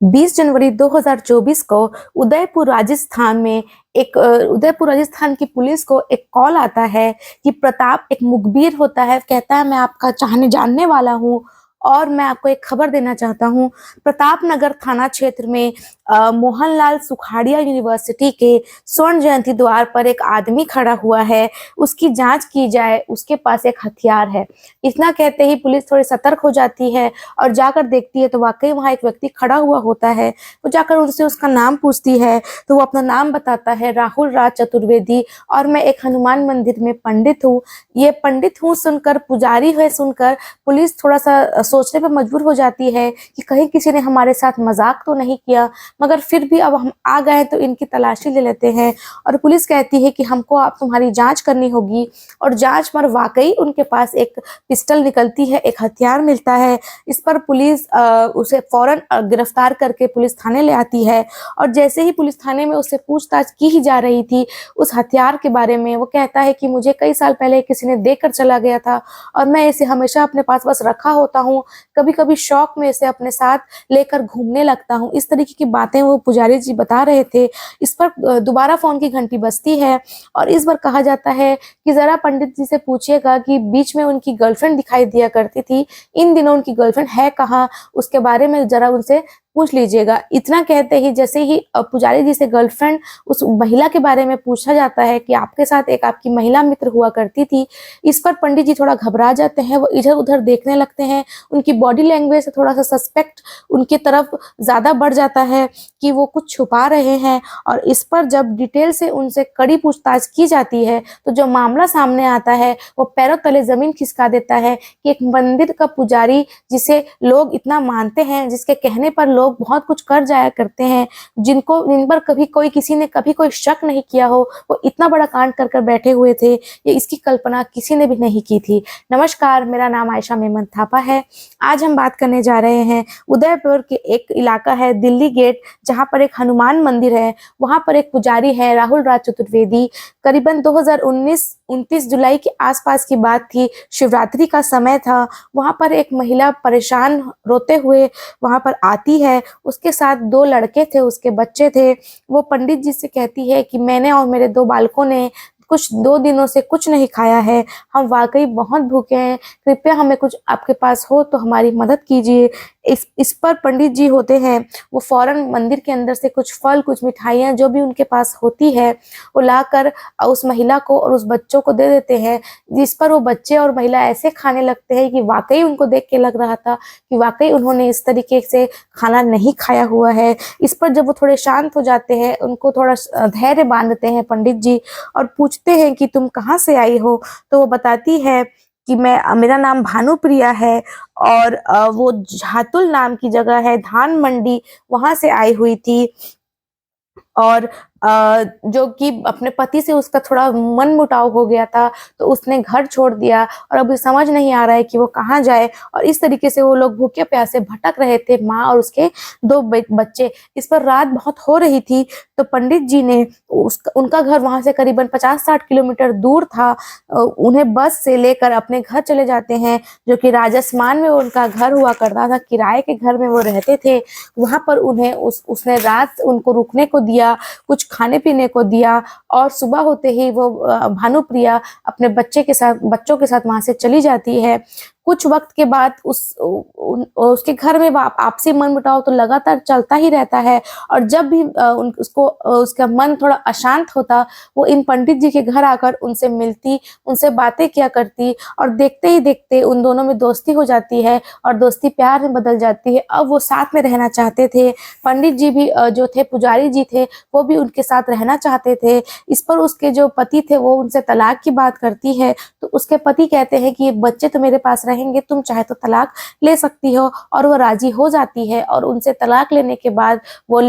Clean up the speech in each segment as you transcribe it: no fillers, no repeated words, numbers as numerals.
20 जनवरी 2024 को उदयपुर राजस्थान में उदयपुर राजस्थान की पुलिस को एक कॉल आता है कि प्रताप एक मुखबिर होता है, कहता है मैं आपका चाहने जानने वाला हूँ और मैं आपको एक खबर देना चाहता हूँ। प्रताप नगर थाना क्षेत्र में मोहनलाल सुखाड़िया यूनिवर्सिटी के स्वर्ण जयंती द्वार पर एक आदमी खड़ा हुआ है, उसकी जांच की जाए, उसके पास एक हथियार है। इतना कहते ही पुलिस थोड़ी सतर्क हो जाती है और जाकर देखती है तो वाकई वहां एक व्यक्ति खड़ा हुआ होता है। वो जाकर उनसे उसका नाम पूछती है तो वो अपना नाम बताता है, राहुल राज चतुर्वेदी, और मैं एक हनुमान मंदिर में पंडित हूँ। ये पंडित हूँ सुनकर, पुजारी है सुनकर पुलिस थोड़ा सा सोचने पर मजबूर हो जाती है कि कहीं किसी ने हमारे साथ मजाक तो नहीं किया, मगर फिर भी अब हम आ गए तो इनकी तलाशी ले लेते हैं। और पुलिस कहती है कि हमको आप तुम्हारी जांच करनी होगी, और जांच पर वाकई उनके पास एक पिस्टल निकलती है, एक हथियार मिलता है। इस पर पुलिस उसे फौरन गिरफ्तार करके पुलिस थाने ले आती है। और जैसे ही पुलिस थाने में उससे पूछताछ की ही जा रही थी उस हथियार के बारे में, वो कहता है कि मुझे कई साल पहले किसी ने देकर चला गया था और मैं इसे हमेशा अपने पास बस रखा होता हूँ, कभी कभी शौक में इसे अपने साथ लेकर घूमने लगता हूँ। इस तरीके की बातें वो पुजारी जी बता रहे थे। इस पर दोबारा फोन की घंटी बजती है और इस बार कहा जाता है कि जरा पंडित जी से पूछिएगा कि बीच में उनकी गर्लफ्रेंड दिखाई दिया करती थी, इन दिनों उनकी गर्लफ्रेंड है कहाँ, उसके बारे में जरा उनसे पूछ लीजिएगा। इतना कहते ही जैसे ही पुजारी जी से गर्लफ्रेंड उस महिला के बारे में पूछा जाता है कि आपके साथ एक आपकी महिला मित्र हुआ करती थी, इस पर पंडित जी थोड़ा घबरा जाते हैं, वो इधर उधर देखने लगते हैं। उनकी बॉडी लैंग्वेज से थोड़ा सा सस्पेक्ट उनकी तरफ ज्यादा बढ़ जाता है कि वो कुछ छुपा रहे हैं। और इस पर जब डिटेल से उनसे कड़ी पूछताछ की जाती है तो जो मामला सामने आता है वो पैरों तले जमीन खिसका देता है कि एक मंदिर का पुजारी जिसे लोग इतना मानते हैं, जिसके कहने पर लोग बहुत कुछ कर जाया करते हैं, जिन पर कभी कोई किसी ने कभी कोई शक नहीं किया हो, वो इतना बड़ा कांड कर बैठे हुए थे, ये इसकी कल्पना किसी ने भी नहीं की थी। नमस्कार, मेरा नाम आयशा मेमन थापा है। आज हम बात करने जा रहे हैं उदयपुर के एक इलाका है दिल्ली गेट, जहां पर एक हनुमान मंदिर है। वहां पर एक पुजारी है राहुल राज चतुर्वेदी। करीबन 2019-29 जुलाई के आसपास की बात थी, शिवरात्रि का समय था। वहां पर एक महिला परेशान रोते हुए वहां पर आती है, उसके साथ 2 लड़के थे, उसके बच्चे थे। वो पंडित जी से कहती है कि मैंने और मेरे 2 बालकों ने कुछ 2 दिनों से कुछ नहीं खाया है, हम वाकई बहुत भूखे हैं, कृपया हमें कुछ आपके पास हो तो हमारी मदद कीजिए। इस पर पंडित जी होते हैं, वो फौरन मंदिर के अंदर से कुछ फल, कुछ मिठाइयाँ जो भी उनके पास होती है वो लाकर उस महिला को और उस बच्चों को दे देते हैं। जिस पर वो बच्चे और महिला ऐसे खाने लगते हैं कि वाकई उनको देख के लग रहा था कि वाकई उन्होंने इस तरीके से खाना नहीं खाया हुआ है। इस पर जब वो थोड़े शांत हो जाते हैं, उनको थोड़ा धैर्य बांधते हैं पंडित जी और पूछते हैं कि तुम कहाँ से आई हो, तो वो बताती है कि मेरा नाम भानुप्रिया है और वो झातुल नाम की जगह है, धान मंडी, वहां से आई हुई थी। और जो कि अपने पति से उसका थोड़ा मन मुटाव हो गया था तो उसने घर छोड़ दिया और अभी समझ नहीं आ रहा है कि वो कहाँ जाए। और इस तरीके से वो लोग भूखे प्यासे भटक रहे थे, माँ और उसके 2 बच्चे। इस पर रात बहुत हो रही थी तो पंडित जी ने उनका घर वहां से करीबन 50-60 किलोमीटर दूर था, उन्हें बस से लेकर अपने घर चले जाते हैं, जो कि राजस्थान में उनका घर हुआ करता था, किराए के घर में वो रहते थे। वहां पर उन्हें उसने रात उनको रुकने को दिया, कुछ खाने पीने को दिया और सुबह होते ही वो भानुप्रिया अपने बच्चों के साथ वहां से चली जाती है। कुछ वक्त के बाद उसके घर में आपसी मनमुटाव तो लगातार चलता ही रहता है और जब भी उसका मन थोड़ा अशांत होता, वो इन पंडित जी के घर आकर उनसे मिलती, उनसे बातें किया करती और देखते ही देखते उन दोनों में दोस्ती हो जाती है और दोस्ती प्यार में बदल जाती है। अब वो साथ में रहना चाहते थे। पंडित जी भी जो थे, पुजारी जी थे, वो भी उनके साथ रहना चाहते थे। इस पर उसके जो पति थे वो उनसे तलाक की बात करती है तो उसके पति कहते हैं कि ये बच्चे तो मेरे पास रहेंगे, तुम चाहे तो तलाक ले सकती हो, और वो राजी हो जाती है। और उनसे तलाक लेने के बाद वो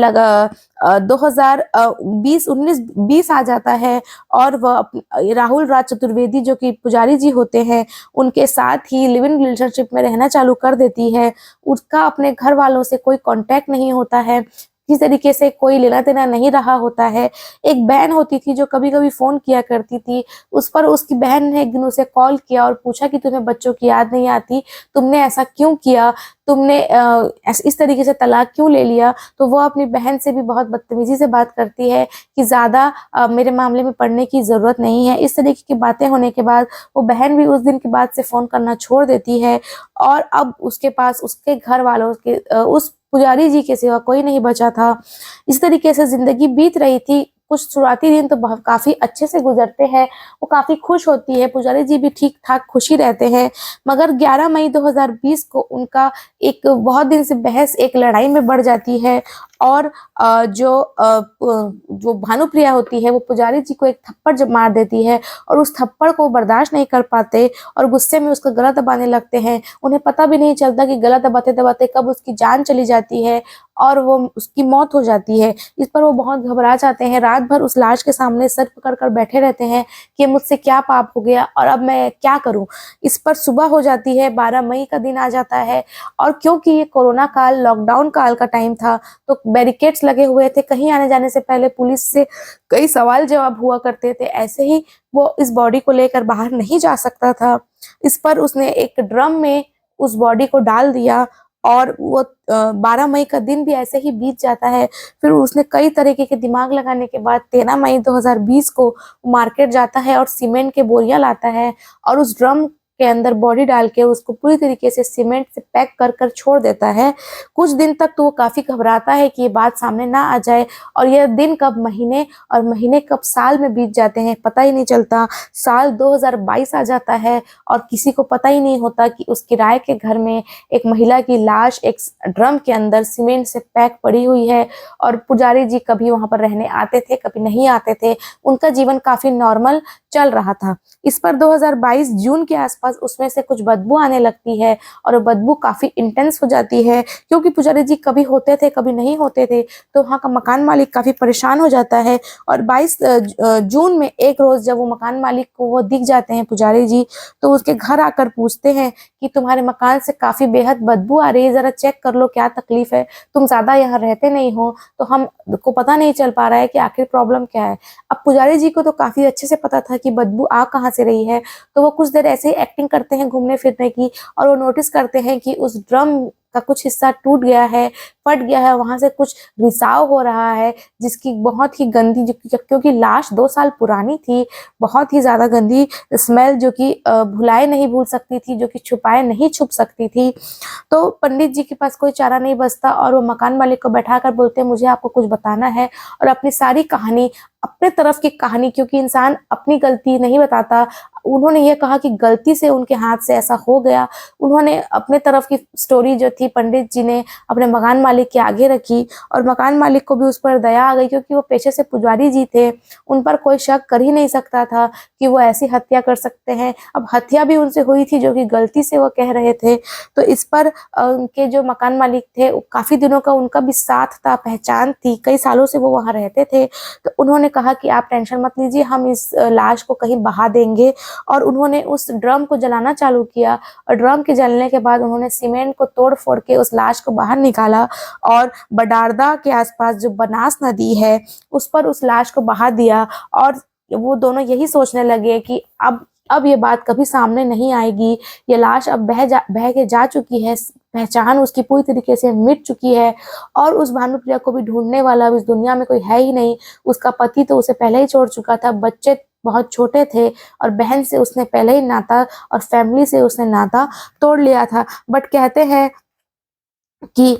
2020 आ जाता है और वह राहुल राज चतुर्वेदी जो कि पुजारी जी होते हैं उनके साथ ही लिव इन रिलेशनशिप में रहना चालू कर देती है। उसका अपने घर वालों से कोई कांटेक्ट नहीं होता है। किसी तरीके से कोई लेना देना नहीं रहा होता है। एक बहन होती थी जो कभी कभी फोन किया करती थी, उस पर उसकी बहन ने एक दिन उसे कॉल किया और पूछा कि तुम्हें बच्चों की याद नहीं आती, तुमने ऐसा क्यों किया, तुमने इस तरीके से तलाक क्यों ले लिया। तो वो अपनी बहन से भी बहुत बदतमीजी से बात करती है कि ज़्यादा मेरे मामले में पढ़ने की ज़रूरत नहीं है। इस तरीके की बातें होने के बाद वो बहन भी उस दिन के बाद से फ़ोन करना छोड़ देती है और अब उसके पास उसके घर वालों के उस पुजारी जी के सिवा कोई नहीं बचा था। इस तरीके से ज़िंदगी बीत रही थी। कुछ शुरुआती दिन तो बहुत काफ़ी अच्छे से गुजरते हैं, वो काफ़ी खुश होती है, पुजारी जी भी ठीक-ठाक खुश ही रहते हैं। मगर 11 मई 2020 को उनका एक बहुत दिन से बहस एक लड़ाई में बढ़ जाती है और जो भानुप्रिया होती है वो पुजारी जी को एक थप्पड़ जब मार देती है और उस थप्पड़ को बर्दाश्त नहीं कर पाते और गुस्से में उसका गला दबाने लगते हैं। उन्हें पता भी नहीं चलता कि गला दबाते-दबाते कब उसकी जान चली जाती है और वो उसकी मौत हो जाती है। इस पर वो बहुत घबरा जाते हैं, रात भर उस लाश के सामने सर पकड़ कर बैठे रहते हैं कि मुझसे क्या पाप हो गया और अब मैं क्या करूँ? इस पर सुबह हो जाती है, 12 मई का दिन आ जाता है और क्योंकि ये कोरोना काल, लॉकडाउन काल का टाइम था, तो बैरिकेड्स लगे हुए थे। कहीं आने-जाने से पहले पुलिस से कई सवाल-जवाब हुआ करते थे। ऐसे ही वो इस बॉडी को लेकर बाहर नहीं जा सकता था। इस पर उसने एक ड्रम में उस बॉडी को डाल दिया और वो 12 मई का दिन भी ऐसे ही बीत जाता है। फिर उसने कई तरीके के दिमाग लगाने के बाद 13 मई 2020 को मार्केट जाता है और सीमेंट के बोरियाँ लाता है और उस ड्रम के अंदर बॉडी डाल के उसको पूरी तरीके से सीमेंट से पैक कर कर छोड़ देता है। कुछ दिन तक तो वो काफ़ी घबराता है कि ये बात सामने ना आ जाए और यह दिन कब महीने और महीने कब साल में बीत जाते हैं पता ही नहीं चलता। साल 2022 आ जाता है और किसी को पता ही नहीं होता कि उस किराए के घर में एक महिला की लाश एक ड्रम के अंदर सीमेंट से पैक पड़ी हुई है और पुजारी जी कभी वहाँ पर रहने आते थे, कभी नहीं आते थे। उनका जीवन काफ़ी नॉर्मल चल रहा था। इस पर 2022 जून के आसपास उसमें से कुछ बदबू आने लगती है और वो बदबू काफ़ी इंटेंस हो जाती है क्योंकि पुजारी जी कभी होते थे, कभी नहीं होते थे, तो वहाँ का मकान मालिक काफ़ी परेशान हो जाता है और 22 जून में एक रोज़ जब वो मकान मालिक को वो दिख जाते हैं पुजारी जी, तो उसके घर आकर पूछते हैं कि तुम्हारे मकान से काफ़ी बेहद बदबू आ रही है, ज़रा चेक कर लो क्या तकलीफ़ है, तुम ज़्यादा यहाँ रहते नहीं हो, तो हमको पता नहीं चल पा रहा है कि आखिर प्रॉब्लम क्या है। अब पुजारी जी को तो काफ़ी अच्छे से पता था कि बदबू आ कहाँ से रही है, तो वो कुछ देर ऐसे ही एक्टिंग करते हैं घूमने फिरने की और वो नोटिस करते हैं कि उस ड्रम का कुछ हिस्सा टूट गया है, फट गया है, वहाँ से कुछ रिसाव हो रहा है जिसकी बहुत ही गंदी क्योंकि लाश 2 साल पुरानी थी, बहुत ही ज़्यादा गंदी स्मेल जो कि भुलाए नहीं भूल सकती थी, जो कि छुपाए नहीं छुप सकती थी। तो पंडित जी के पास कोई चारा नहीं बचता और वो मकान मालिक को बैठाकर बोलते हैं मुझे आपको कुछ बताना है और अपनी सारी कहानी, अपने तरफ की कहानी, क्योंकि इंसान अपनी गलती नहीं बताता, उन्होंने ये कहा कि गलती से उनके हाथ से ऐसा हो गया। उन्होंने अपने तरफ की स्टोरी जो थी पंडित जी ने अपने मकान मालिक के आगे रखी और मकान मालिक को भी उस पर दया आ गई क्योंकि वो पेशे से पुजारी जी थे, उन पर कोई शक कर ही नहीं सकता था कि वो ऐसी हत्या कर सकते हैं। अब हत्या भी उनसे हुई थी जो कि गलती से वो कह रहे थे, तो इस पर उनके जो मकान मालिक थे काफ़ी दिनों का उनका भी साथ था, पहचान थी, कई सालों से वो वहाँ रहते थे, तो उन्होंने कहा कि आप टेंशन मत लीजिए, हम इस लाश को कहीं बहा देंगे और उन्होंने उस ड्रम को जलाना चालू किया और ड्रम के जलने के बाद उन्होंने सीमेंट को तोड़ फोड़ के उस लाश को बाहर निकाला और बडारदा के आसपास जो बनास नदी है उस पर उस लाश को बहा दिया और वो दोनों यही सोचने लगे कि अब ये बात कभी सामने नहीं आएगी, ये लाश अब बह के जा चुकी है, पहचान उसकी पूरी तरीके से मिट चुकी है और उस भानुप्रिया को भी ढूंढने वाला अब इस दुनिया में कोई है ही नहीं। उसका पति तो उसे पहले ही छोड़ चुका था, बच्चे बहुत छोटे थे और बहन से उसने पहले ही नाता और फैमिली से उसने नाता तोड़ लिया था। बट कहते हैं कि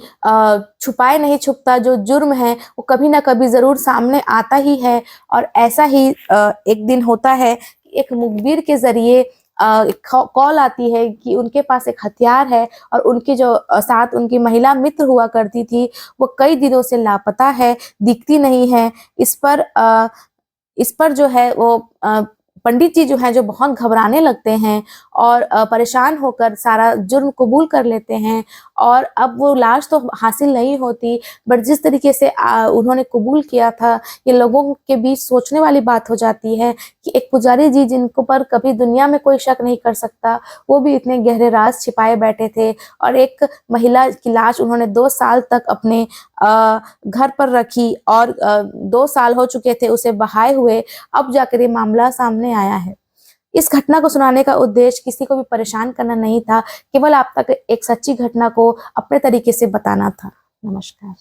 छुपाए नहीं छुपता, जो जुर्म है वो कभी ना कभी ज़रूर सामने आता ही है और ऐसा ही एक दिन होता है कि एक मुखबिर के ज़रिए एक कॉल आती है कि उनके पास एक हथियार है और उनके जो साथ उनकी महिला मित्र हुआ करती थी वो कई दिनों से लापता है, दिखती नहीं है। इस पर जो है वो पंडित जी जो हैं जो बहुत घबराने लगते हैं और परेशान होकर सारा जुर्म कबूल कर लेते हैं। और अब वो लाश तो हासिल नहीं होती, बट जिस तरीके से उन्होंने कबूल किया था, ये लोगों के बीच सोचने वाली बात हो जाती है कि एक पुजारी जी जिनको पर कभी दुनिया में कोई शक नहीं कर सकता, वो भी इतने गहरे राज छिपाए बैठे थे और एक महिला की लाश उन्होंने 2 साल तक अपने घर पर रखी और 2 साल हो चुके थे उसे बहाए हुए, अब जाकर ये मामला सामने आया है। इस घटना को सुनाने का उद्देश्य किसी को भी परेशान करना नहीं था, केवल आप तक एक सच्ची घटना को अपने तरीके से बताना था। नमस्कार।